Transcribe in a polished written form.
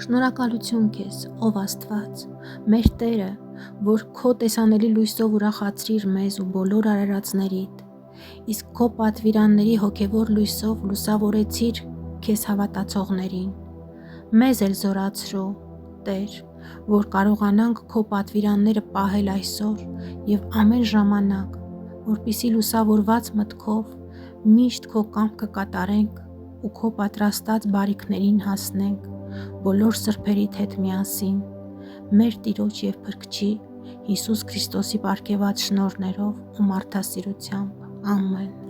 Շնորհակալություն քեզ, ով Աստված, մեր Տերը, որ քո տեսանելի լույսով ուրախացրիր մեզ ու բոլոր արարածներիդ, իսկ քո պատվիրանների հոգևոր լույսով լուսավորեցիր քեզ հավատացողներին։ Մեզ էլ զորացրու, Տեր, որ կարողանանք քո պատվիրանները պահել այսօր և ամեն ժամանակ, որպեսզի լուսավորված մտքով միշտ քո կամքը կատարենք ու քո պատրաստած բարիքներին հասնենք բոլոր սրբերիդ հետ միասին, մեր Տիրոջ և Փրկչի Հիսուս Քրիստոսի պարգևած շնորհներով ու մարդասիրությամբ։ Ամեն։